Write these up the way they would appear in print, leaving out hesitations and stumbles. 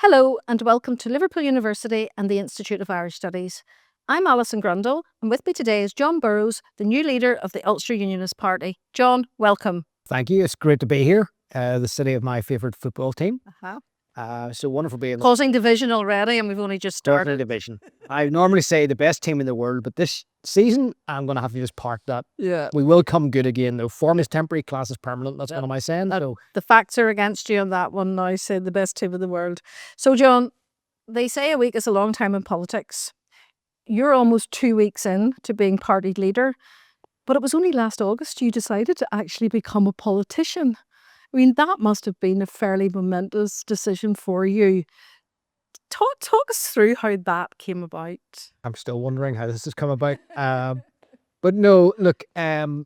Hello and welcome to Liverpool University and the Institute of Irish Studies. I'm Alison Grundle and with me today is Jon Burrows, the new leader of the Ulster Unionist Party. Jon, welcome. Thank you. It's great to be here. The city of my favourite football team. So wonderful being causing division already, and we've only just started. Division. I normally say the best team in the world, but this season I'm going to have to just park that. Yeah, we will come good again though. Form is temporary, class is permanent. That's what am I saying? So the facts are against you on that one now. Say the best team in the world. So Jon, they say a week is a long time in politics. You're almost 2 weeks in to being party leader, but it was only last August you decided to actually become a politician. I mean, that must have been a fairly momentous decision for you. Talk us through how that came about. I'm still wondering how this has come about. But no, look, I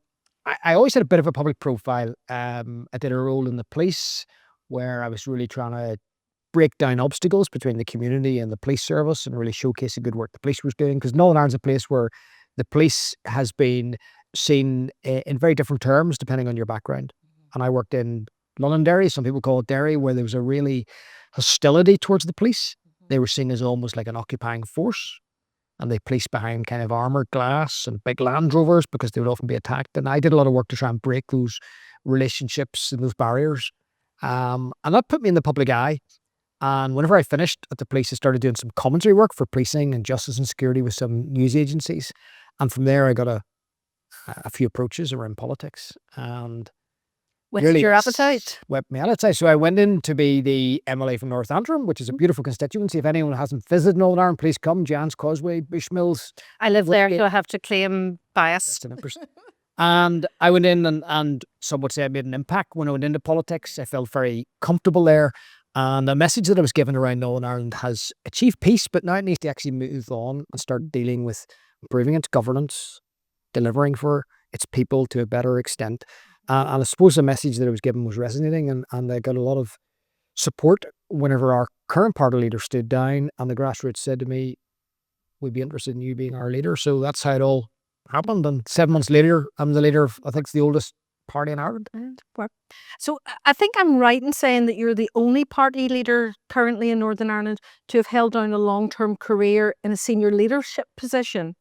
always had a bit of a public profile. I did a role in the police where I was really trying to break down obstacles between the community and the police service and really showcase the good work the police was doing. Because Northern Ireland's a place where the police has been seen in very different terms depending on your background. And I worked in Londonderry, some people call it Derry, where there was a really hostility towards the police. They were seen as almost like an occupying force, and they policed behind kind of armoured glass and big Land Rovers because they would often be attacked. And I did a lot of work to try and break those relationships and those barriers. And that put me in the public eye. And whenever I finished at the police, I started doing some commentary work for policing and justice and security with some news agencies. And from there, I got a few approaches around politics. And whetted your appetite? Whet my appetite. So I went in to be the MLA from North Antrim, which is a beautiful constituency. If anyone hasn't visited Northern Ireland, please come. Giant's Causeway, Bushmills. I live there, so I have to claim bias. And I went in and some would say I made an impact when I went into politics. I felt very comfortable there. And the message that I was given around Northern Ireland has achieved peace, but now it needs to actually move on and start dealing with improving its governance, delivering for its people to a better extent. And I suppose the message that I was given was resonating, and I got a lot of support whenever our current party leader stood down and the grassroots said to me, we'd be interested in you being our leader. So that's how it all happened. And 7 months later, I'm the leader of, I think it's the oldest party in Ireland. So I think I'm right in saying that you're the only party leader currently in Northern Ireland to have held down a long-term career in a senior leadership position.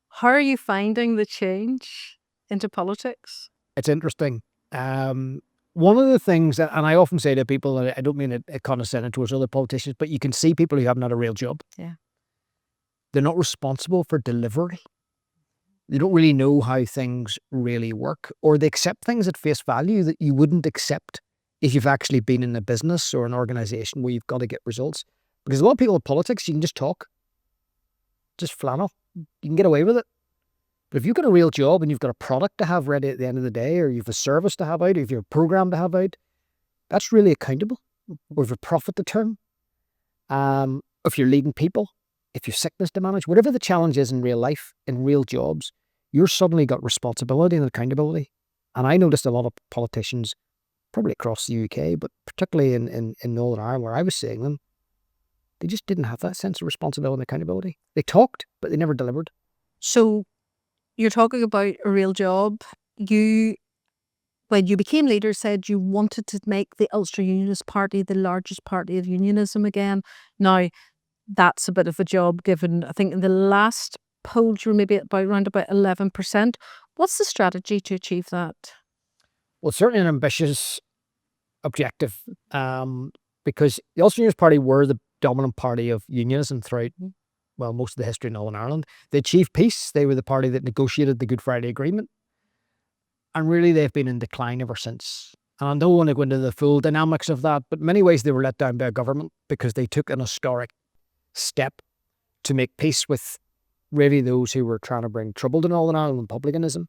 How are you finding the change into politics? It's interesting. One of the things that, and I often say to people, and I don't mean it condescending towards other politicians, but you can see people who haven't had a real job. Yeah. They're not responsible for delivery. They don't really know how things really work, or they accept things at face value that you wouldn't accept if you've actually been in a business or an organization where you've got to get results. Because a lot of people in politics, you can just talk, just flannel. You can get away with it. But if you've got a real job and you've got a product to have ready at the end of the day, or you've a service to have out, or you've a program to have out, that's really accountable. Or if a profit to turn, if you're leading people, if you've sickness to manage, whatever the challenge is in real life, in real jobs, you're suddenly got responsibility and accountability. And I noticed a lot of politicians, probably across the UK, but particularly in Northern Ireland where I was seeing them, they just didn't have that sense of responsibility and accountability. They talked, but they never delivered. So you're talking about a real job. You, when you became leader, said you wanted to make the Ulster Unionist Party the largest party of unionism again. Now, that's a bit of a job given, I think in the last polls you were maybe around about 11%. What's the strategy to achieve that? Well, certainly an ambitious objective because the Ulster Unionist Party were the dominant party of unionism throughout most of the history of Northern Ireland. They achieved peace. They were the party that negotiated the Good Friday Agreement. And really, they've been in decline ever since. And I don't want to go into the full dynamics of that, but in many ways they were let down by a government because they took an historic step to make peace with really those who were trying to bring trouble to Northern Ireland and republicanism.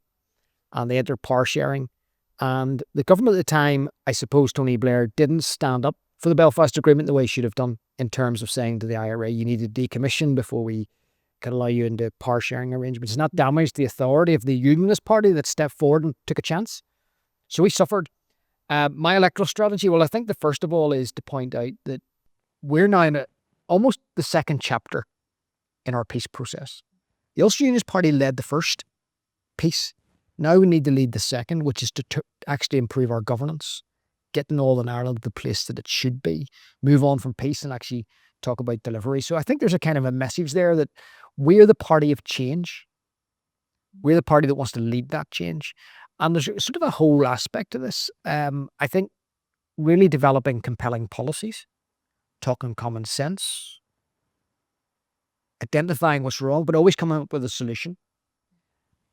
And they entered power sharing. And the government at the time, I suppose Tony Blair, didn't stand up for the Belfast Agreement the way he should have done in terms of saying to the IRA, you need to decommission before we can allow you into power sharing arrangements. It's not damaged the authority of the Unionist Party that stepped forward and took a chance. So we suffered. My electoral strategy, well, I think the first of all is to point out that we're now in almost the second chapter in our peace process. The Ulster Unionist Party led the first peace. Now we need to lead the second, which is to actually improve our governance, get Northern Ireland the place that it should be, move on from peace and actually talk about delivery. So I think there's a kind of a message there that we're the party of change. We're the party that wants to lead that change. And there's sort of a whole aspect to this. I think really developing compelling policies, talking common sense, identifying what's wrong, but always coming up with a solution.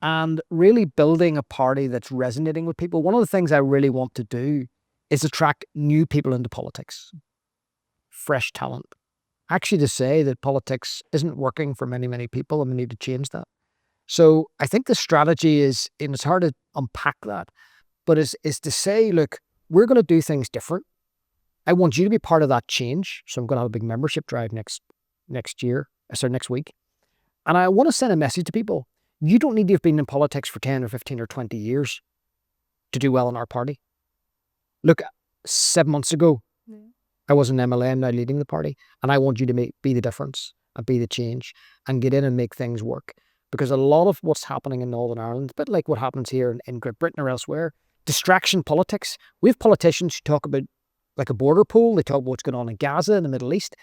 And really building a party that's resonating with people. One of the things I really want to do is attract new people into politics, fresh talent. Actually, to say that politics isn't working for many, many people, and we need to change that. So I think the strategy is, and it's hard to unpack that, but is to say, look, we're going to do things different. I want you to be part of that change. So I'm going to have a big membership drive next week. And I want to send a message to people. You don't need to have been in politics for 10 or 15 or 20 years to do well in our party. Look, 7 months ago, I was an MLA, I'm now leading the party, and I want you to be the difference and be the change and get in and make things work. Because a lot of what's happening in Northern Ireland, a bit like what happens here in Great Britain or elsewhere, distraction politics. We have politicians who talk about like a border poll, they talk about what's going on in Gaza and the Middle East.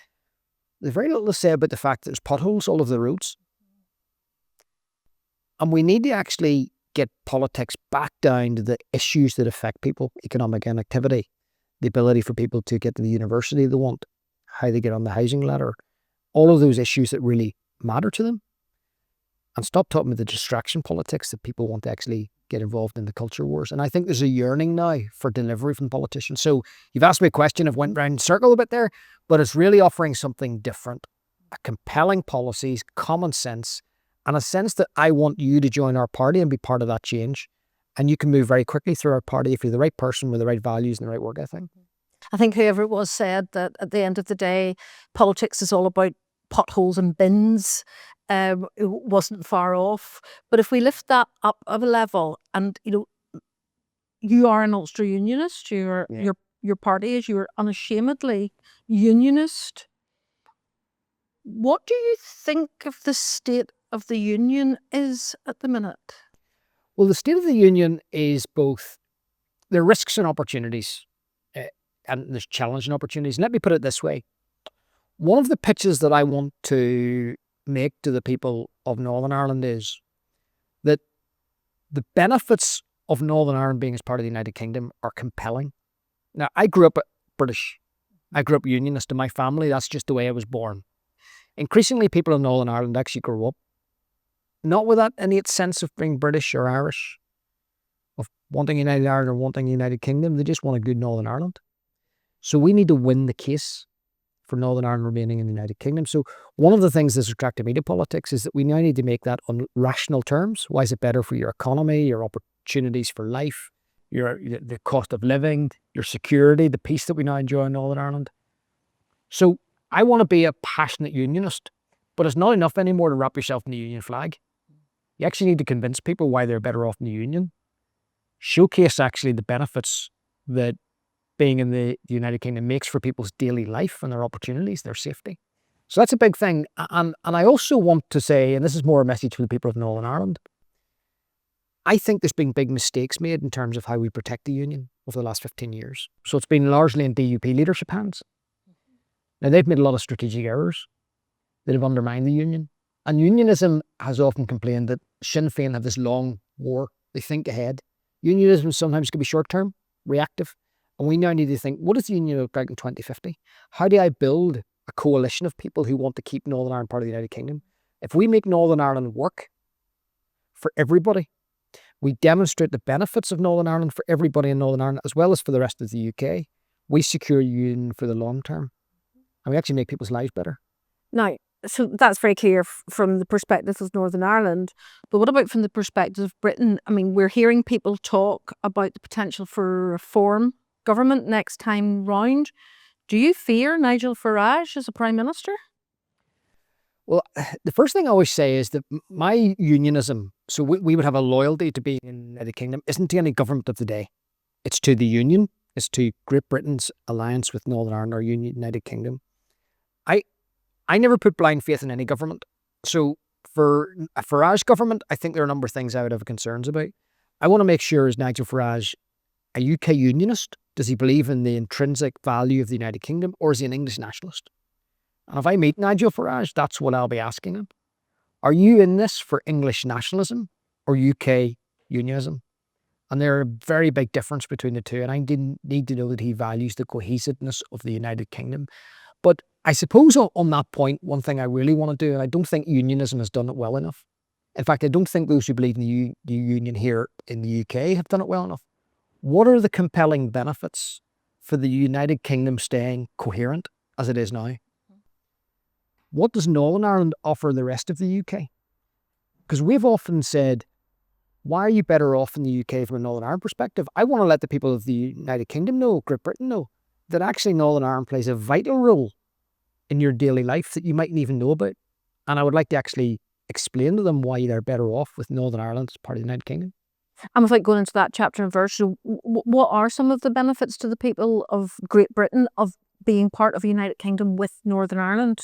There's very little to say about the fact that there's potholes all over the roads. And we need to actually get politics back down to the issues that affect people, economic inactivity, the ability for people to get to the university they want, how they get on the housing ladder, all of those issues that really matter to them. And stop talking about the distraction politics that people want to actually get involved in the culture wars. And I think there's a yearning now for delivery from politicians. So you've asked me a question, I've went round in circle a bit there, but it's really offering something different, a compelling policies, common sense, and a sense that I want you to join our party and be part of that change. And you can move very quickly through our party if you're the right person with the right values and the right work ethic. I think whoever it was said that at the end of the day, politics is all about potholes and bins. It wasn't far off. But if we lift that up of a level, and you are an Ulster Unionist, your party is, you're unashamedly Unionist. What do you think of the state of the Union is at the minute? Well, the state of the Union is both, there are risks and opportunities, and there's challenge and opportunities. And let me put it this way. One of the pitches that I want to make to the people of Northern Ireland is that the benefits of Northern Ireland being as part of the United Kingdom are compelling. Now, I grew up British. I grew up Unionist in my family. That's just the way I was born. Increasingly, people in Northern Ireland actually grow up not with that innate sense of being British or Irish, of wanting United Ireland or wanting the United Kingdom. They just want a good Northern Ireland. So we need to win the case for Northern Ireland remaining in the United Kingdom. So one of the things that's attracted me to politics is that we now need to make that on rational terms. Why is it better for your economy, your opportunities for life, the cost of living, your security, the peace that we now enjoy in Northern Ireland? So I want to be a passionate Unionist, but it's not enough anymore to wrap yourself in the Union flag. You actually need to convince people why they're better off in the Union. Showcase actually the benefits that being in the United Kingdom makes for people's daily life and their opportunities, their safety. So that's a big thing. And I also want to say, and this is more a message for the people of Northern Ireland, I think there's been big mistakes made in terms of how we protect the Union over the last 15 years. So it's been largely in DUP leadership hands. Now, they've made a lot of strategic errors that have undermined the Union. And Unionism has often complained that Sinn Féin have this long war. They think ahead. Unionism sometimes can be short-term, reactive. And we now need to think, what does the Union look like in 2050? How do I build a coalition of people who want to keep Northern Ireland part of the United Kingdom? If we make Northern Ireland work for everybody, we demonstrate the benefits of Northern Ireland for everybody in Northern Ireland, as well as for the rest of the UK, we secure Union for the long term. And we actually make people's lives better. Now, so that's very clear from the perspective of Northern Ireland. But what about from the perspective of Britain? I mean, we're hearing people talk about the potential for reform government next time round. Do you fear Nigel Farage as a Prime Minister? Well, the first thing I always say is that my unionism, so we would have a loyalty to being in the United Kingdom, isn't to any government of the day. It's to the Union. It's to Great Britain's alliance with Northern Ireland or United Kingdom. I never put blind faith in any government. So for a Farage government, I think there are a number of things I would have concerns about. I want to make sure, is Nigel Farage a UK Unionist Does he believe in the intrinsic value of the United Kingdom, or is he an English nationalist? And if I meet Nigel Farage, that's what I'll be asking him. Are you in this for English nationalism or UK unionism? And there are a very big difference between the two. And I didn't need to know that he values the cohesiveness of the United Kingdom. But I suppose on that point, one thing I really want to do, and I don't think unionism has done it well enough. In fact, I don't think those who believe in the union here in the UK have done it well enough. What are the compelling benefits for the United Kingdom staying coherent as it is now? What does Northern Ireland offer the rest of the UK? Because we've often said, why are you better off in the UK from a Northern Ireland perspective? I want to let the people of the United Kingdom know, Great Britain know, that actually Northern Ireland plays a vital role in your daily life that you mightn't even know about. And I would like to actually explain to them why they're better off with Northern Ireland as part of the United Kingdom. And without going into that chapter and verse, so what are some of the benefits to the people of Great Britain of being part of the United Kingdom with Northern Ireland?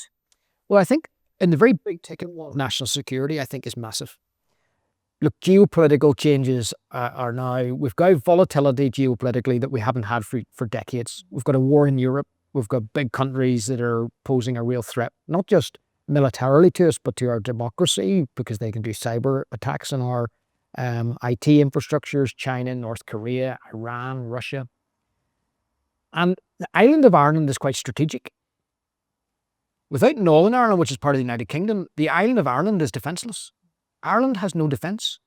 Well, I think in the very big ticket one, national security, I think is massive. Look, geopolitical changes are now, we've got volatility geopolitically that we haven't had for decades. We've got a war in Europe. We've got big countries that are posing a real threat, not just militarily to us, but to our democracy, because they can do cyber attacks on our IT infrastructures, China, North Korea, Iran, Russia. And the island of Ireland is quite strategic. Without Northern Ireland, which is part of the United Kingdom, the island of Ireland is defenceless. Ireland has no defence.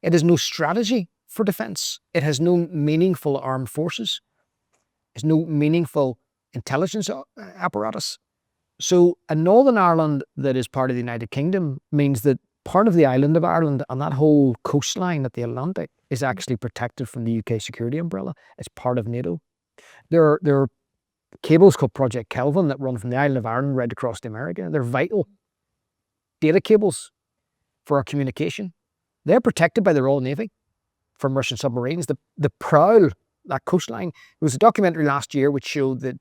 It has no strategy for defence. It has no meaningful armed forces. It has no meaningful intelligence apparatus. So a Northern Ireland that is part of the United Kingdom means that part of the island of Ireland and that whole coastline at the Atlantic is actually protected from the UK security umbrella. It's part of NATO. There are cables called Project Kelvin that run from the island of Ireland right across to America. They're vital data cables for our communication. They're protected by the Royal Navy from Russian submarines. The prowl, that coastline, there was a documentary last year which showed that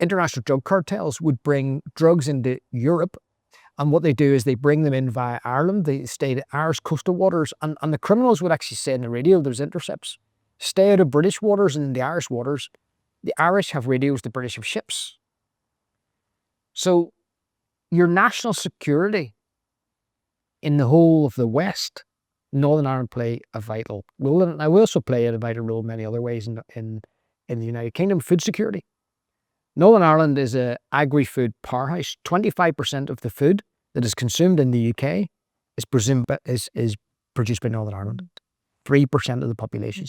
international drug cartels would bring drugs into Europe, and what they do is they bring them in via Ireland. They stay at Irish coastal waters, and the criminals would actually say in the radio, there's intercepts, stay out of British waters and in the Irish waters. The Irish have radios, the British have ships. So your national security in the whole of the West, Northern Ireland play a vital role. And I will also play a vital role in many other ways in the United Kingdom. Food security. Northern Ireland is an agri-food powerhouse. 25% of the food that is consumed in the UK is produced by Northern Ireland. 3% of the population.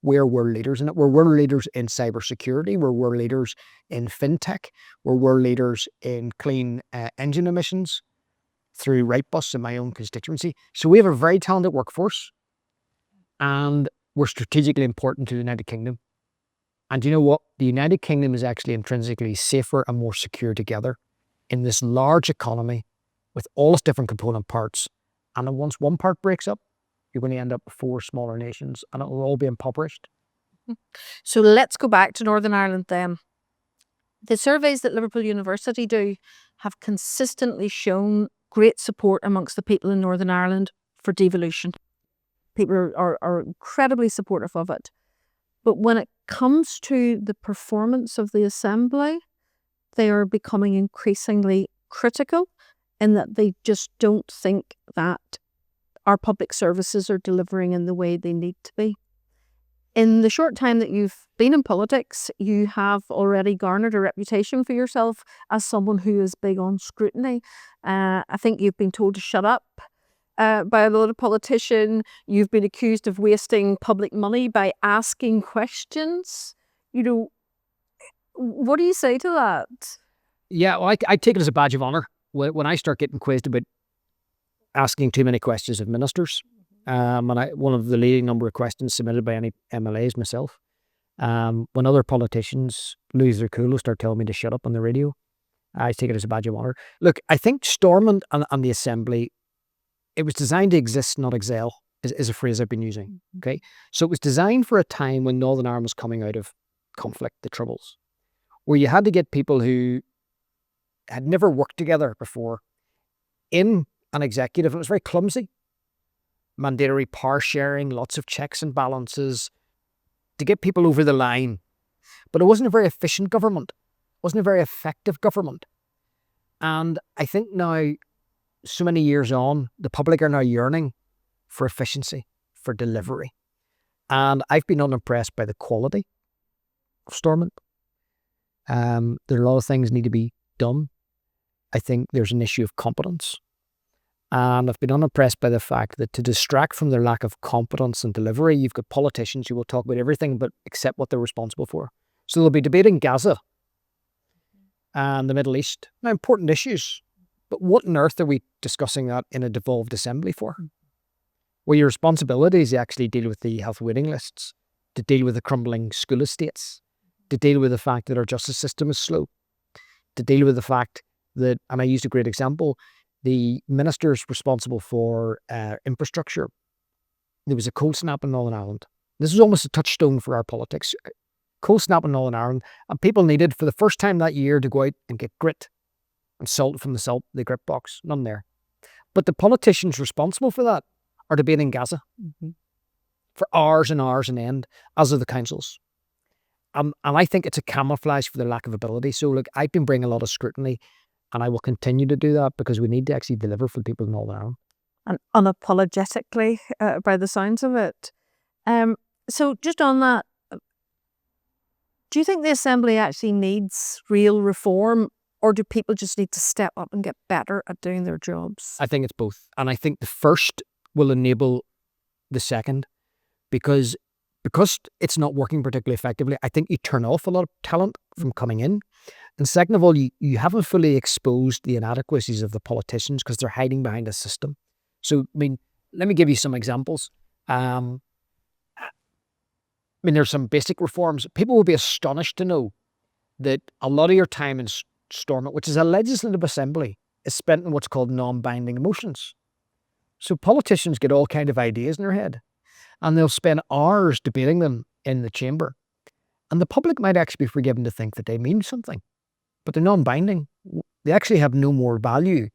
We're world leaders in it. We're world leaders in cybersecurity. We're world leaders in fintech. We're world leaders in clean engine emissions through Wrightbus in my own constituency. So we have a very talented workforce, and we're strategically important to the United Kingdom. And you know what? The United Kingdom is actually intrinsically safer and more secure together in this large economy with all its different component parts. And then once one part breaks up, you're going to end up with 4 smaller nations, and it will all be impoverished. So let's go back to Northern Ireland then. The surveys that Liverpool University do have consistently shown great support amongst the people in Northern Ireland for devolution. People are incredibly supportive of it. But when it comes to the performance of the Assembly, they are becoming increasingly critical in that they just don't think that our public services are delivering in the way they need to be. In the short time that you've been in politics, you have already garnered a reputation for yourself as someone who is big on scrutiny. I think you've been told to shut up by a lot of politicians. You've been accused of wasting public money by asking questions. You know, what do you say to that? Yeah, well, I take it as a badge of honour when I start getting quizzed about asking too many questions of ministers. And one of the leading number of questions submitted by any MLAs myself. When other politicians lose their cool, start telling me to shut up on the radio, I take it as a badge of honour. Look, I think Stormont and the Assembly, it was designed to exist, not excel, is a phrase I've been using. Okay, so it was designed for a time when Northern Ireland was coming out of conflict, the Troubles, where you had to get people who had never worked together before in an executive. It was very clumsy. Mandatory power sharing, lots of checks and balances, to get people over the line. But it wasn't a very efficient government. It wasn't a very effective government. And I think now, so many years on, the public are now yearning for efficiency, for delivery. And I've been unimpressed by the quality of Stormont. There are a lot of things need to be done. I think there's an issue of competence. And I've been unimpressed by the fact that to distract from their lack of competence and delivery, you've got politicians who will talk about everything but except what they're responsible for. So they'll be debating Gaza and the Middle East. Now, important issues. But what on earth are we discussing that in a devolved assembly for? Well, your responsibility is to actually deal with the health waiting lists, to deal with the crumbling school estates, to deal with the fact that our justice system is slow, to deal with the fact that, and I used a great example, the ministers responsible for infrastructure, there was a cold snap in Northern Ireland. This was almost a touchstone for our politics. Cold snap in Northern Ireland, and people needed for the first time that year to go out and get grit and salt from the grit box. None there. But the politicians responsible for that are debating Gaza for hours and hours on end, as are the councils. And I think it's a camouflage for their lack of ability. So look, I've been bringing a lot of scrutiny, and I will continue to do that because we need to actually deliver for the people in Northern Ireland. And unapologetically, by the sounds of it. So just on that, do you think the Assembly actually needs real reform, or do people just need to step up and get better at doing their jobs? I think it's both. And I think the first will enable the second because it's not working particularly effectively. I think you turn off a lot of talent from coming in. And second of all, you haven't fully exposed the inadequacies of the politicians because they're hiding behind a system. So, I mean, let me give you some examples. There's some basic reforms. People will be astonished to know that a lot of your time in Stormont, which is a legislative assembly, is spent in what's called non-binding motions. So politicians get all kinds of ideas in their head, and they'll spend hours debating them in the chamber. And the public might actually be forgiven to think that they mean something, but they're non-binding. They actually have no more value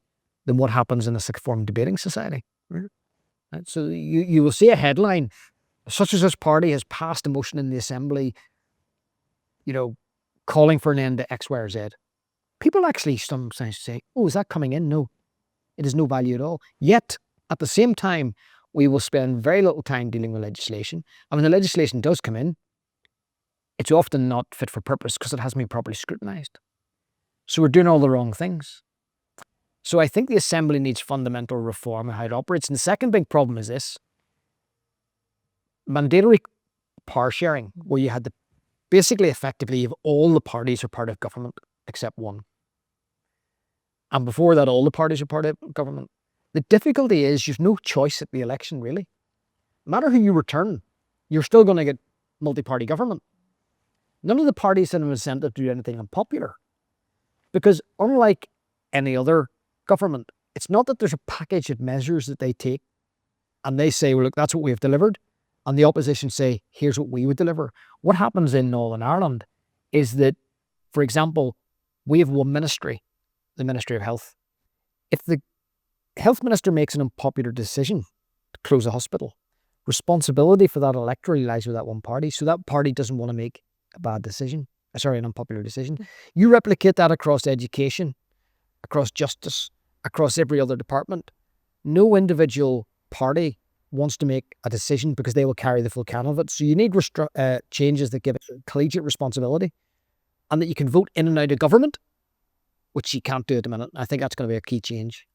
than what happens in a sixth-form debating society. Right? So you will see a headline, such as this party has passed a motion in the assembly, calling for an end to X, Y, or Z. People actually sometimes say, oh, is that coming in? No, it has no value at all. Yet, at the same time, we will spend very little time dealing with legislation. And when the legislation does come in, it's often not fit for purpose because it hasn't been properly scrutinised. So we're doing all the wrong things. So I think the Assembly needs fundamental reform in how it operates. And the second big problem is this. Mandatory power sharing, where you had basically effectively if all the parties are part of government except one. And before that, all the parties are part of government. The difficulty is you've no choice at the election, really. No matter who you return, you're still going to get multi-party government. None of the parties have an incentive to do anything unpopular. Because unlike any other government, it's not that there's a package of measures that they take and they say, well, look, that's what we've delivered. And the opposition say, here's what we would deliver. What happens in Northern Ireland is that, for example, we have one ministry, the Ministry of Health. If the health minister makes an unpopular decision to close a hospital, responsibility for that electorally lies with that one party. So that party doesn't want to make a bad decision. An unpopular decision. You replicate that across education, across justice, across every other department. No individual party wants to make a decision because they will carry the full count of it. So you need changes that give it collegiate responsibility and that you can vote in and out of government, which you can't do at the minute. I think that's going to be a key change.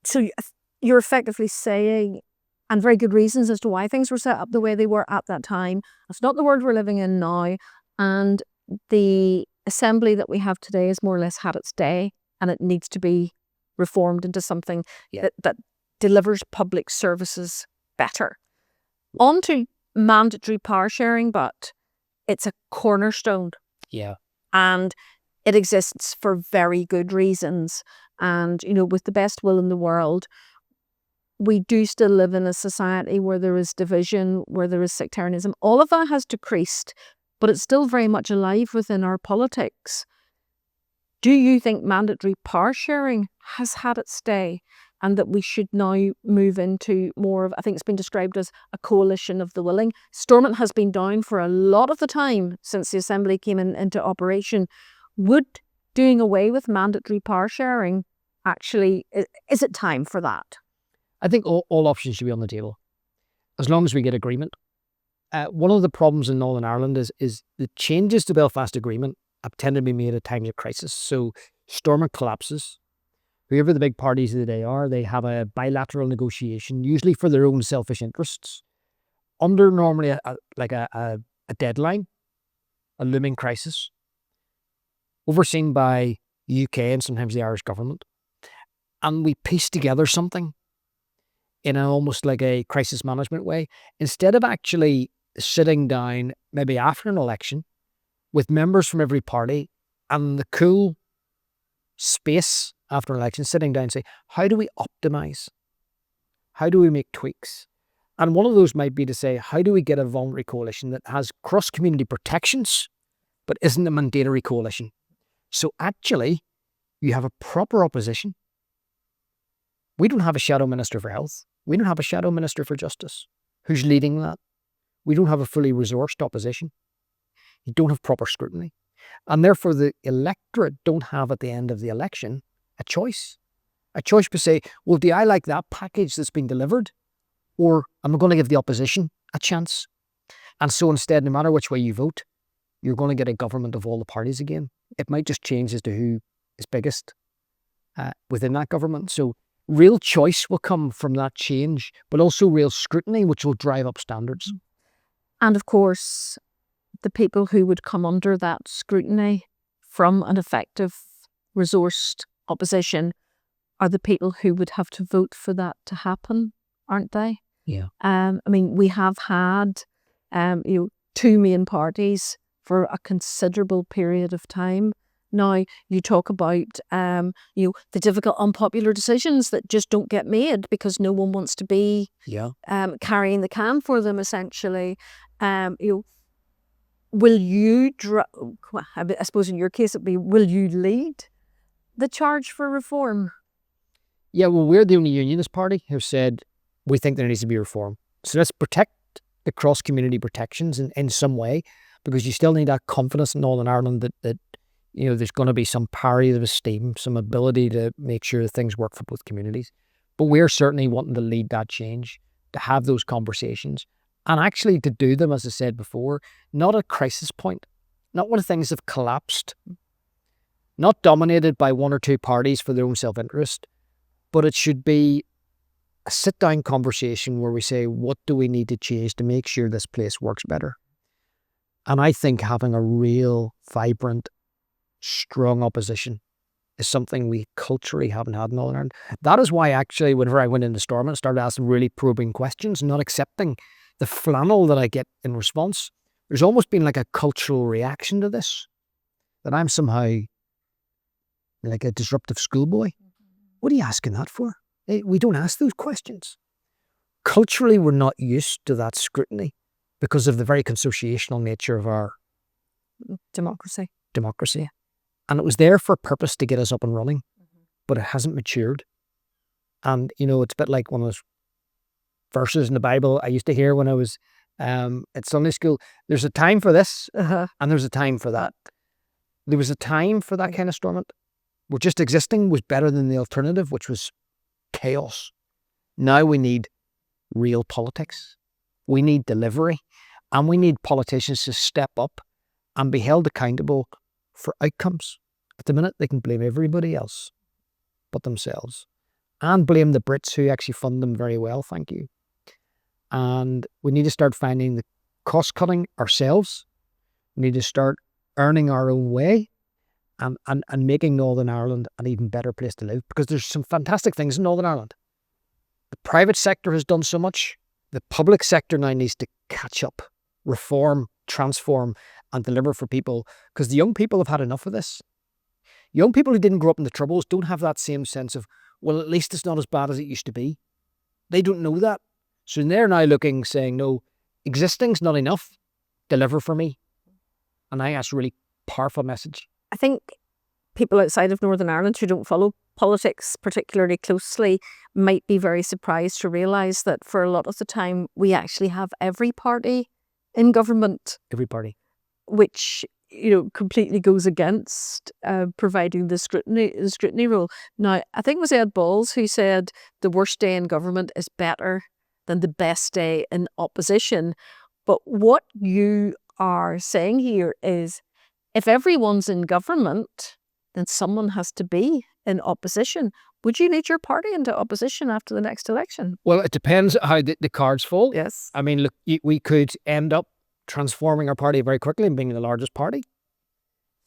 So you're effectively saying, and very good reasons as to why things were set up the way they were at that time. It's not the world we're living in now. And the assembly that we have today has more or less had its day, and it needs to be reformed into something that delivers public services better. On to mandatory power sharing, but it's a cornerstone. Yeah. And it exists for very good reasons. And, with the best will in the world, we do still live in a society where there is division, where there is sectarianism. All of that has decreased, but it's still very much alive within our politics. Do you think mandatory power sharing has had its day? and that we should now move into more of, I think it's been described as a coalition of the willing. Stormont has been down for a lot of the time since the Assembly came into operation. Would doing away with mandatory power sharing actually, is it time for that? I think all options should be on the table, as long as we get agreement. One of the problems in Northern Ireland is the changes to Belfast Agreement have tended to be made at times of crisis. So Stormont collapses. Whoever the big parties of the day are, they have a bilateral negotiation, usually for their own selfish interests, under normally a deadline, a looming crisis, overseen by the UK and sometimes the Irish government. And we piece together something in almost like a crisis management way, instead of actually sitting down maybe after an election with members from every party and the cool space after an election, sitting down and say, how do we optimize? How do we make tweaks? And one of those might be to say, how do we get a voluntary coalition that has cross-community protections, but isn't a mandatory coalition? So actually, you have a proper opposition. We don't have a shadow minister for health. We don't have a shadow minister for justice. Who's leading that? We don't have a fully resourced opposition. You don't have proper scrutiny. And therefore, the electorate don't have at the end of the election a choice. A choice to say, well, do I like that package that's been delivered? Or am I going to give the opposition a chance? And so instead, no matter which way you vote, you're going to get a government of all the parties again. It might just change as to who is biggest within that government. So real choice will come from that change, but also real scrutiny, which will drive up standards. And of course, the people who would come under that scrutiny from an effective, resourced opposition are the people who would have to vote for that to happen, aren't they? Yeah. I mean, we have had two main parties for a considerable period of time. Now, you talk about the difficult, unpopular decisions that just don't get made because no one wants to be carrying the can for them, essentially. Will you, I suppose in your case it'd be, will you lead the charge for reform? Yeah, well, we're the only Unionist Party who said we think there needs to be reform. So let's protect the cross-community protections in some way, because you still need that confidence in Northern Ireland that there's going to be some parity of esteem, some ability to make sure that things work for both communities. But we're certainly wanting to lead that change, to have those conversations, and actually to do them, as I said before, not at crisis point, not when things have collapsed, not dominated by one or two parties for their own self-interest, but it should be a sit-down conversation where we say, what do we need to change to make sure this place works better? And I think having a real, vibrant, strong opposition is something we culturally haven't had in Northern Ireland. That is why, actually, whenever I went into Stormont, I started asking really probing questions, not accepting the flannel that I get in response. There's almost been like a cultural reaction to this, that I'm somehow like a disruptive schoolboy. What are you asking that for? We don't ask those questions. Culturally, we're not used to that scrutiny because of the very consociational nature of our democracy. And it was there for a purpose to get us up and running, but it hasn't matured. And, it's a bit like one of those verses in the Bible I used to hear when I was at Sunday school. There's a time for this, and there's a time for that. There was a time for that kind of Stormont, where just existing was better than the alternative, which was chaos. Now we need real politics. We need delivery, and we need politicians to step up and be held accountable for outcomes. At the minute, they can blame everybody else but themselves, and blame the Brits who actually fund them very well, thank you. And we need to start finding the cost-cutting ourselves. We need to start earning our own way and making Northern Ireland an even better place to live, because there's some fantastic things in Northern Ireland. The private sector has done so much. The public sector now needs to catch up, reform, transform, and deliver for people, because the young people have had enough of this. Young people who didn't grow up in the Troubles don't have that same sense of, well, at least it's not as bad as it used to be. They don't know that. So they're now looking, saying, no, existing's not enough. Deliver for me. And I think that's a really powerful message. I think people outside of Northern Ireland who don't follow politics particularly closely might be very surprised to realise that for a lot of the time we actually have every party in government. Every party. Which, completely goes against providing the scrutiny rule. Now, I think it was Ed Balls who said the worst day in government is better than the best day in opposition. But what you are saying here is if everyone's in government, then someone has to be in opposition. Would you need your party into opposition after the next election? Well, it depends how the cards fall. Yes. I mean, look, we could end up transforming our party very quickly and being the largest party.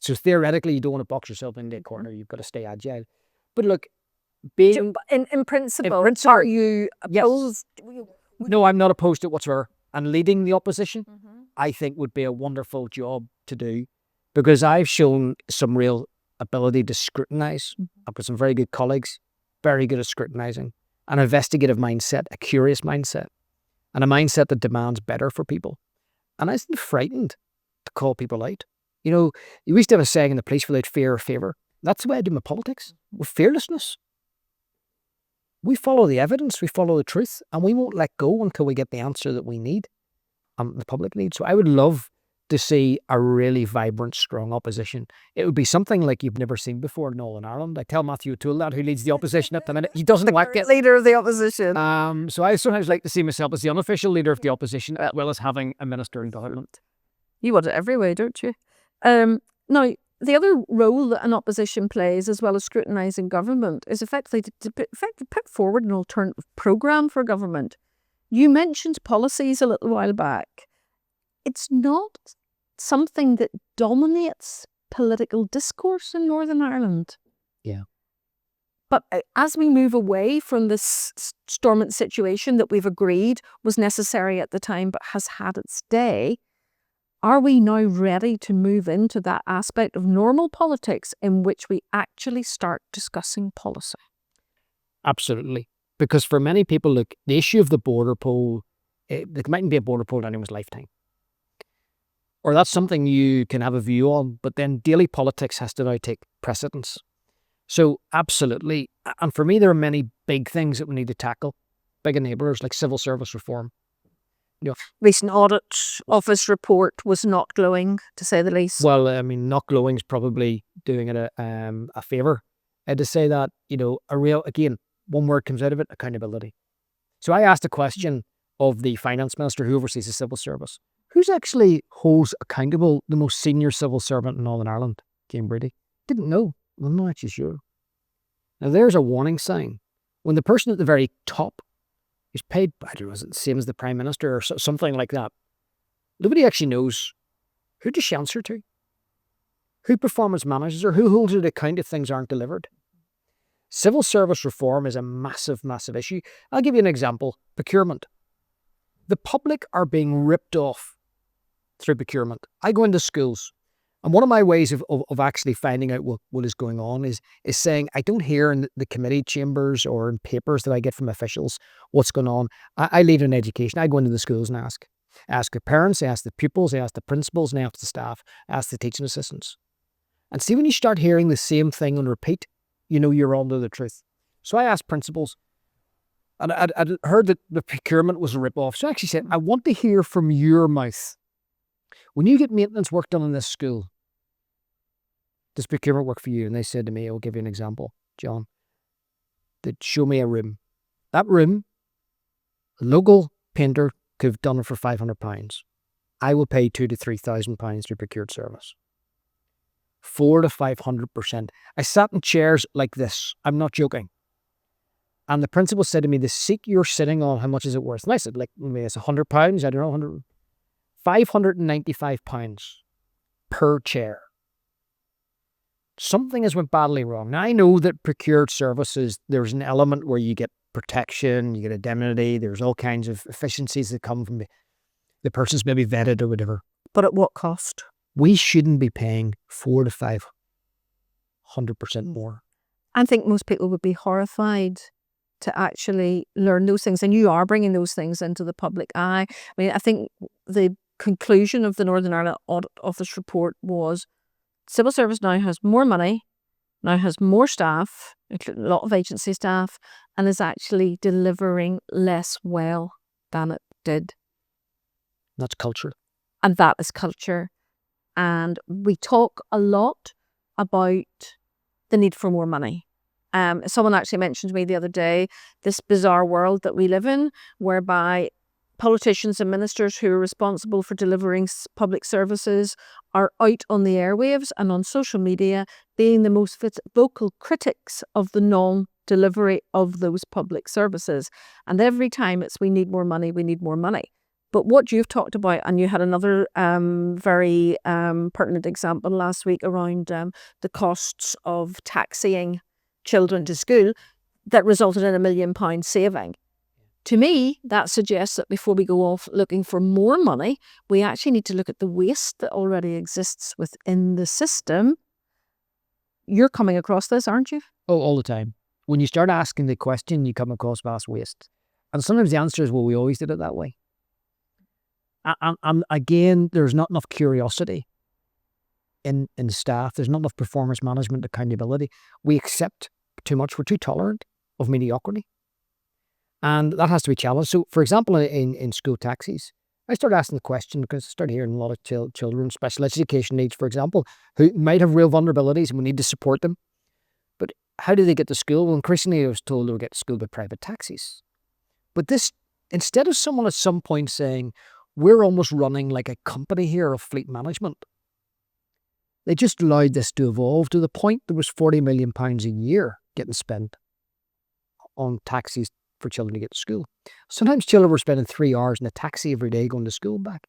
So theoretically, you don't want to box yourself into a corner. You've got to stay agile. But look, being in principle, are you opposed? Yes. No, I'm not opposed to it whatsoever. And leading the opposition, I think, would be a wonderful job to do, because I've shown some real ability to scrutinise. I've got some very good colleagues, very good at scrutinising, an investigative mindset, a curious mindset, and a mindset that demands better for people. And I wasn't frightened to call people out. You used to have a saying in the police, without fear or favour. That's the way I do my politics, with fearlessness. We follow the evidence, we follow the truth, and we won't let go until we get the answer that we need and the public needs. So I would love to see a really vibrant, strong opposition. It would be something like you've never seen before in Northern Ireland. I tell Matthew O'Toole that, who leads the opposition at the minute. He doesn't like it. Leader of the opposition. So I sometimes like to see myself as the unofficial leader of the opposition, as well as having a minister in Parliament. You want it every way, don't you? Now, the other role that an opposition plays, as well as scrutinising government, is effectively to put forward an alternative programme for government. You mentioned policies a little while back. It's not something that dominates political discourse in Northern Ireland. Yeah. But as we move away from this Stormont situation that we've agreed was necessary at the time but has had its day, are we now ready to move into that aspect of normal politics in which we actually start discussing policy? Absolutely. Because for many people, look, the issue of the border poll, there mightn't be a border poll in anyone's lifetime. Or that's something you can have a view on, but then daily politics has to now take precedence. So absolutely. And for me, there are many big things that we need to tackle. Big enablers like civil service reform. Recent audit office report was not glowing, to say the least. Well, I mean, not glowing is probably doing it a favour. To say that, a real, again, one word comes out of it, accountability. So I asked a question of the finance minister who oversees the civil service. Who's actually holds accountable the most senior civil servant in Northern Ireland? Jane Brady. Didn't know. I'm not actually sure. Now there's a warning sign. When the person at the very top is paid, I don't know, is it the same as the Prime Minister or something like that? Nobody actually knows who does she answer to? Who performance manages her? Who holds her to account if things aren't delivered? Civil service reform is a massive, massive issue. I'll give you an example. Procurement. The public are being ripped off through procurement. I go into schools, and one of my ways of actually finding out what is going on is saying, I don't hear in the committee chambers or in papers that I get from officials what's going on. I lead in education. I go into the schools and ask. I ask the parents, I ask the pupils, I ask the principals, and I ask the staff, I ask the teaching assistants. And see, when you start hearing the same thing on repeat, you're onto the truth. So I asked principals, and I'd heard that the procurement was a rip-off. So I actually said, I want to hear from your mouth. When you get maintenance work done in this school, does procurement work for you? And they said to me, I'll give you an example, John. They'd show me a room. That room, a local painter could have done it for £500. I will pay £2,000 to £3,000 to procured service. 400 to 500%. I sat in chairs like this. I'm not joking. And the principal said to me, the seat you're sitting on, how much is it worth? And I said, maybe it's £100. I don't know, £595 per chair. Something has went badly wrong. Now, I know that procured services, there's an element where you get protection, you get indemnity, there's all kinds of efficiencies that come from the person's maybe vetted or whatever. But at what cost? We shouldn't be paying 400 to 500% more. I think most people would be horrified to actually learn those things. And you are bringing those things into the public eye. I mean, I think the conclusion of the Northern Ireland Audit Office report was civil service now has more money now has more staff, a lot of agency staff, and is actually delivering less well than it did. That's culture. And that is culture. And we talk a lot about the need for more money. Someone actually mentioned to me the other day this bizarre world that we live in, whereby politicians and ministers who are responsible for delivering public services are out on the airwaves and on social media being the most vocal critics of the non-delivery of those public services. And every time it's we need more money, we need more money. But what you've talked about, and you had another very pertinent example last week around the costs of taxiing children to school that resulted in £1 million saving. To me, that suggests that before we go off looking for more money, we actually need to look at the waste that already exists within the system. You're coming across this, aren't you? Oh, all the time. When you start asking the question, you come across vast waste. And sometimes the answer is, well, we always did it that way. And again, there's not enough curiosity in staff. There's not enough performance management accountability. We accept too much. We're too tolerant of mediocrity. And that has to be challenged. So, for example, in school taxis, I started asking the question because I started hearing a lot of children, special education needs, for example, who might have real vulnerabilities and we need to support them. But how do they get to school? Well, increasingly I was told they would get to school by private taxis. But this, instead of someone at some point saying, we're almost running like a company here of fleet management, they just allowed this to evolve to the point there was £40 million a year getting spent on taxis for children to get to school. Sometimes children were spending 3 hours in a taxi every day going to school and back.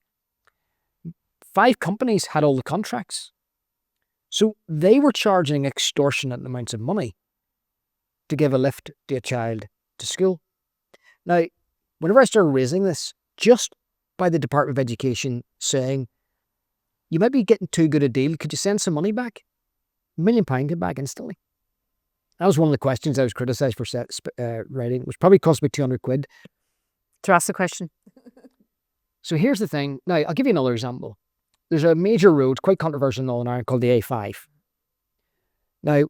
5 companies had all the contracts. So they were charging extortionate amounts of money to give a lift to a child to school. Now, whenever I started raising this, just by the Department of Education saying, you might be getting too good a deal, could you send some money back? £1 million came back instantly. That was one of the questions I was criticised for writing. It was probably cost me £200 to ask the question. So here's the thing. Now, I'll give you another example. There's a major road, quite controversial in Northern Ireland, called the A5. Now,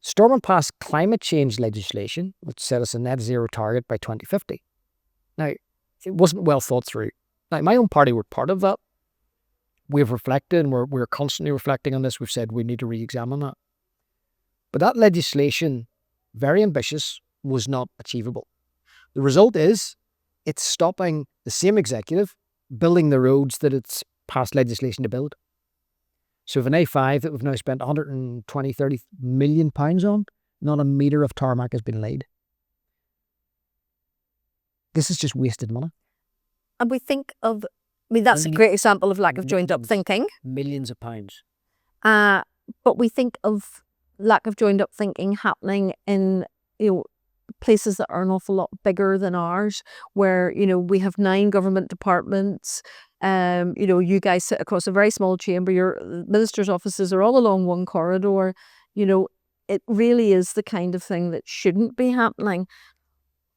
Stormont passed climate change legislation, which set us a net zero target by 2050. Now, it wasn't well thought through. Now, my own party were part of that. We've reflected, and we're constantly reflecting on this. We've said we need to re-examine that. But that legislation, very ambitious, was not achievable. The result is it's stopping the same executive building the roads that it's passed legislation to build. So if an A5 that we've now spent 120, 30 million pounds on, not a metre of tarmac has been laid. This is just wasted money. And we think of, that's a great example of lack of joined up thinking. Millions of pounds. But we think of lack of joined up thinking happening in, places that are an awful lot bigger than ours, where, we have 9 government departments. You guys sit across a very small chamber. Your minister's offices are all along one corridor. It really is the kind of thing that shouldn't be happening.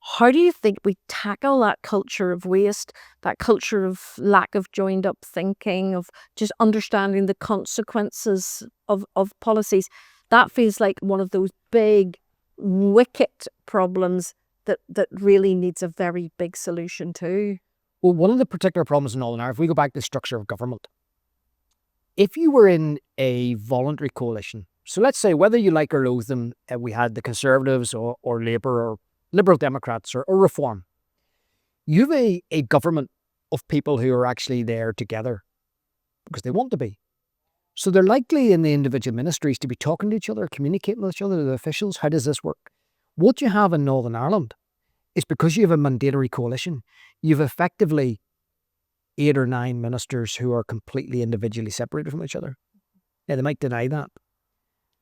How do you think we tackle that culture of waste, that culture of lack of joined up thinking, of just understanding the consequences of policies? That feels like one of those big, wicked problems that really needs a very big solution too. Well, one of the particular problems in Northern Ireland, if we go back to the structure of government, if you were in a voluntary coalition, so let's say whether you like or loathe them, we had the Conservatives or Labour or Liberal Democrats or Reform, you have a government of people who are actually there together because they want to be. So they're likely in the individual ministries to be talking to each other, communicating with each other, the officials. How does this work? What you have in Northern Ireland is because you have a mandatory coalition, you've effectively 8 or 9 ministers who are completely individually separated from each other. Now, they might deny that.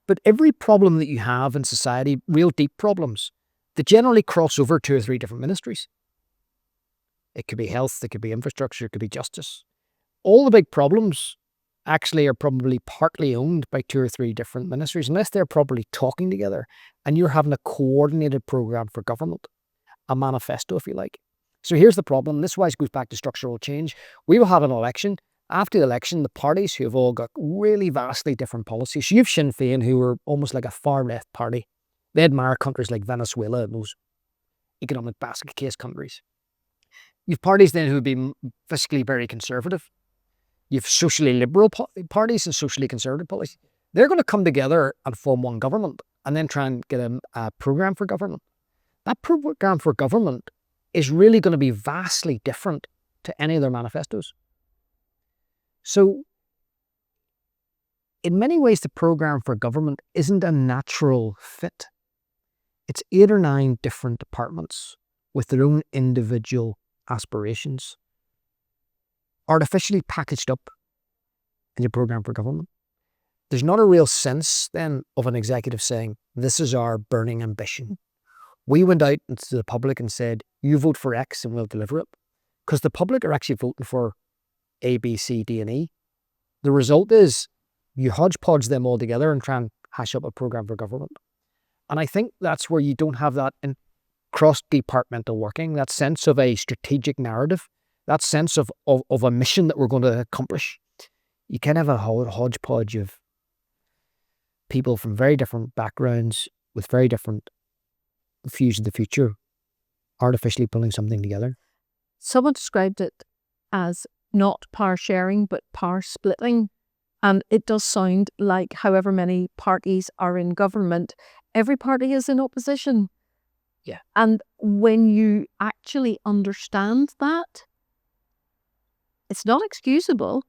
But every problem that you have in society, real deep problems, they generally cross over 2 or 3 different ministries. It could be health, it could be infrastructure, it could be justice. All the big problems actually are probably partly owned by 2 or 3 different ministries, unless they're probably talking together and you're having a coordinated programme for government, a manifesto, if you like. So here's the problem. This wise goes back to structural change. We will have an election after the election, the parties who have all got really vastly different policies. So you have Sinn Féin, who were almost like a far-left party. They admire countries like Venezuela and those economic basket case countries. You have parties then who have been fiscally very conservative. You have socially liberal parties and socially conservative parties. They're going to come together and form one government and then try and get a programme for government. That programme for government is really going to be vastly different to any of their manifestos. So, in many ways, the programme for government isn't a natural fit. It's 8 or 9 different departments with their own individual aspirations, artificially packaged up in your programme for government. There's not a real sense then of an executive saying, this is our burning ambition. We went out into the public and said, you vote for X and we'll deliver it. Because the public are actually voting for A, B, C, D, and E. The result is you hodgepodge them all together and try and hash up a programme for government. And I think that's where you don't have that in cross-departmental working, that sense of a strategic narrative, that sense of a mission that we're going to accomplish. You can have a hodgepodge of people from very different backgrounds with very different views of the future, artificially pulling something together. Someone described it as not power sharing, but power splitting. And it does sound like however many parties are in government, every party is in opposition. Yeah. And when you actually understand that, it's not excusable,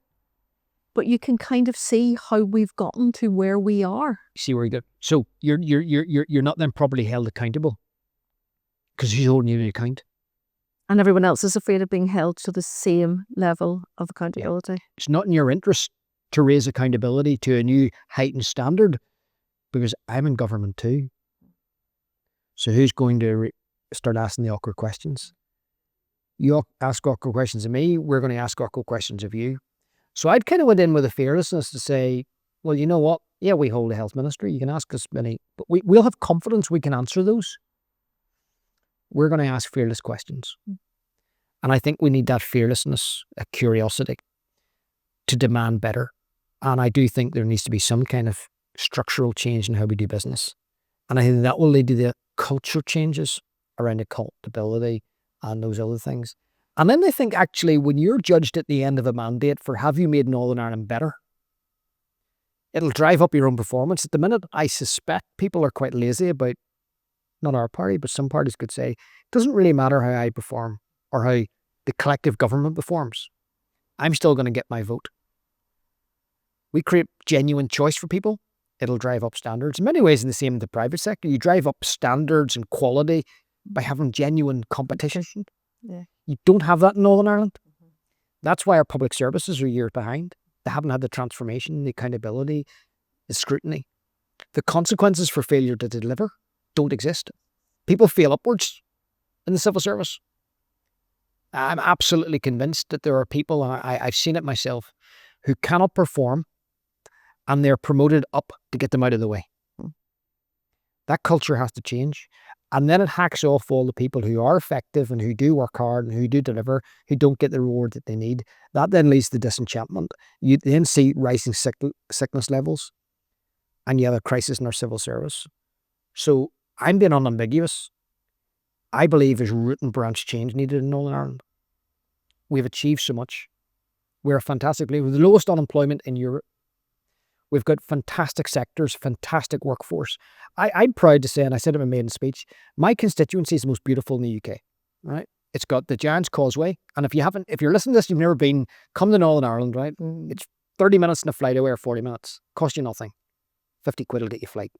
but you can kind of see how we've gotten to where we are. See where you go. So you're not then properly held accountable because who's holding you to account? And everyone else is afraid of being held to the same level of accountability. Yeah. It's not in your interest to raise accountability to a new heightened standard because I'm in government too. So who's going to start asking the awkward questions? You ask awkward questions of me, we're going to ask awkward questions of you. So I'd kind of went in with a fearlessness to say, well, you know what? Yeah, we hold a health ministry. You can ask us many, but we'll have confidence we can answer those. We're going to ask fearless questions. And I think we need that fearlessness, a curiosity to demand better. And I do think there needs to be some kind of structural change in how we do business. And I think that will lead to the culture changes around accountability and those other things. And then I think actually when you're judged at the end of a mandate for have you made Northern Ireland better, it'll drive up your own performance. At the minute, I suspect people are quite lazy about, not our party, but some parties could say, it doesn't really matter how I perform or how the collective government performs. I'm still going to get my vote. We create genuine choice for people. It'll drive up standards. In many ways, in the same in the private sector, you drive up standards and quality by having genuine competition. Yeah. You don't have that in Northern Ireland. That's why our public services are years behind. They haven't had the transformation, the accountability, the scrutiny. The consequences for failure to deliver don't exist. People fail upwards in the civil service. I'm absolutely convinced that there are people, and I've seen it myself, who cannot perform and they're promoted up to get them out of the way. That culture has to change. And then it hacks off all the people who are effective and who do work hard and who do deliver, who don't get the reward that they need. That then leads to disenchantment. You then see rising sickness levels and you have a crisis in our civil service. So I'm being unambiguous. I believe there's root and branch change needed in Northern Ireland. We've achieved so much. We're a fantastic place. We're the lowest unemployment in Europe. We've got fantastic sectors, fantastic workforce. I'm proud to say, and I said it in my maiden speech, my constituency is the most beautiful in the UK. Right? It's got the Giant's Causeway. And if you're listening to this, you've never been, come to Northern Ireland, right? It's 30 minutes in a flight away or 40 minutes. Cost you nothing. 50 quid will get you a flight.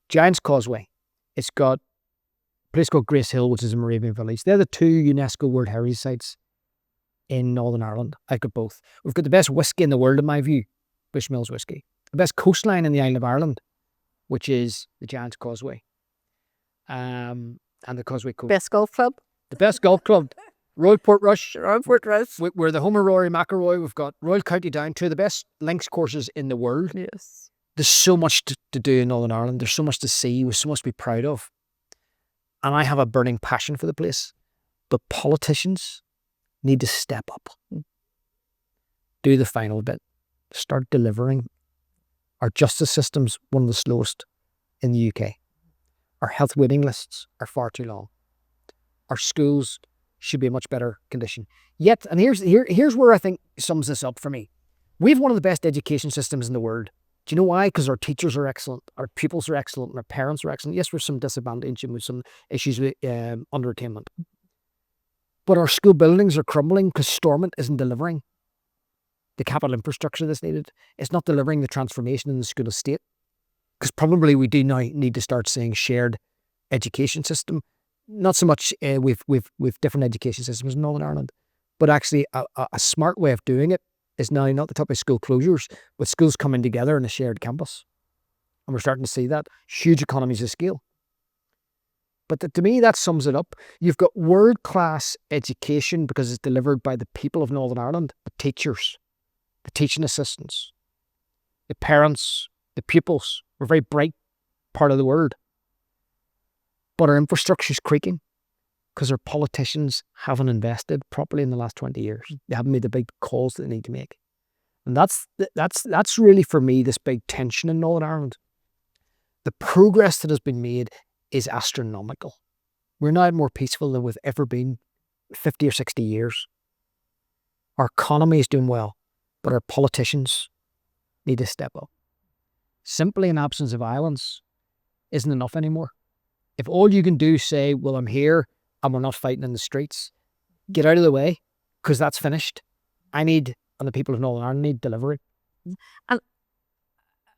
Giant's Causeway. It's got a place called Grace Hill, which is a Moravian village. They're the 2 UNESCO World Heritage Sites in Northern Ireland. I've got both. We've got the best whiskey in the world, in my view. Bushmills whiskey. The best coastline in the island of Ireland, which is the Giant's Causeway. And the Causeway Coast. Best golf club. The best golf club. Royal Portrush. Royal Portrush. We're the home of Rory McIlroy. We've got Royal County Down, 2 of the best links courses in the world. Yes. There's so much to do in Northern Ireland. There's so much to see. There's so much to be proud of. And I have a burning passion for the place. But politicians need to step up. do the final bit. Start delivering. Our justice system's one of the slowest in the UK. Our health waiting lists are far too long. Our schools should be in much better condition. Yet, and here's where I think sums this up for me. We have one of the best education systems in the world. Do you know why? Because our teachers are excellent, our pupils are excellent, and our parents are excellent. Yes, there's some disadvantage and with some issues with underattainment. But our school buildings are crumbling because Stormont isn't delivering the capital infrastructure that's needed. It's not delivering the transformation in the school estate. Because probably we do now need to start seeing shared education system. Not so much with different education systems in Northern Ireland, but actually a smart way of doing it is now not the type of school closures, but schools coming together in a shared campus. And we're starting to see that. Huge economies of scale. But to me, that sums it up. You've got world-class education because it's delivered by the people of Northern Ireland, the teachers, the teaching assistants, the parents, the pupils. We're a very bright part of the world. But our infrastructure is creaking because our politicians haven't invested properly in the last 20 years. They haven't made the big calls that they need to make. And that's really, for me, this big tension in Northern Ireland. The progress that has been made is astronomical. We're now more peaceful than we've ever been 50 or 60 years. Our economy is doing well, but our politicians need to step up. Simply an absence of violence isn't enough anymore. If all you can do is say, well, I'm here and we're not fighting in the streets, get out of the way, because that's finished. And the people of Northern Ireland need delivery. And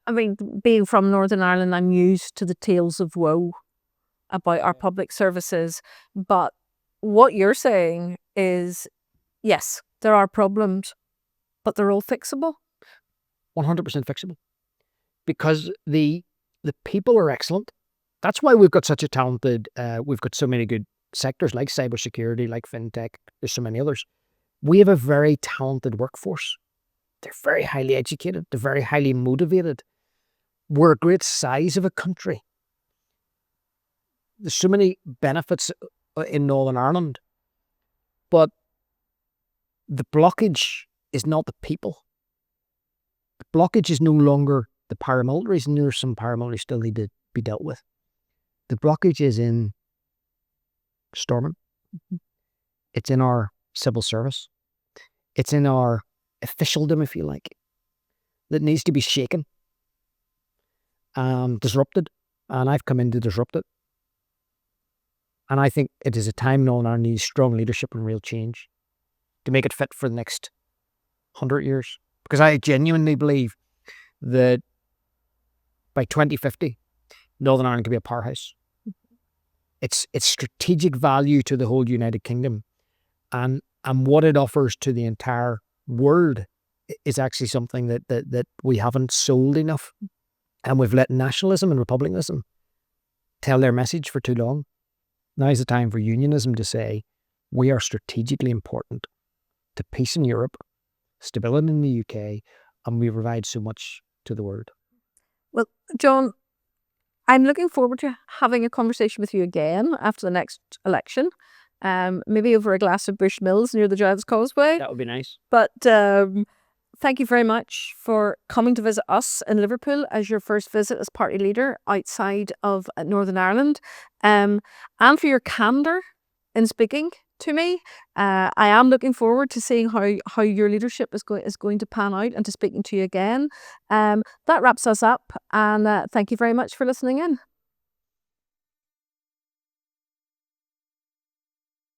I mean, being from Northern Ireland, I'm used to the tales of woe about our public services. But what you're saying is, yes, there are problems, but they're all fixable. 100% fixable. Because the people are excellent. That's why we've got such a talented, we've got so many good sectors like cybersecurity, like fintech. There's so many others. We have a very talented workforce. They're very highly educated. They're very highly motivated. We're a great size of a country. There's so many benefits in Northern Ireland. But the blockage is not the people. The blockage is no longer the paramilitaries, and there's some paramilitaries still need to be dealt with. The blockage is in Stormont. It's in our civil service. It's in our officialdom, if you like, that needs to be shaken and disrupted. And I've come in to disrupt it. And I think it is a time Northern Ireland needs strong leadership and real change to make it fit for the next 100 years. Because I genuinely believe that by 2050, Northern Ireland can be a powerhouse. It's strategic value to the whole United Kingdom, and what it offers to the entire world is actually something that we haven't sold enough, and we've let nationalism and republicanism tell their message for too long. Now is the time for unionism to say we are strategically important to peace in Europe, stability in the UK, and we provide so much to the world. Well, Jon, I'm looking forward to having a conversation with you again after the next election, maybe over a glass of Bushmills near the Giles Causeway. That would be nice. But thank you very much for coming to visit us in Liverpool as your first visit as party leader outside of Northern Ireland, and for your candour in speaking to me. I am looking forward to seeing how your leadership is going to pan out and to speaking to you again. That wraps us up, and thank you very much for listening in.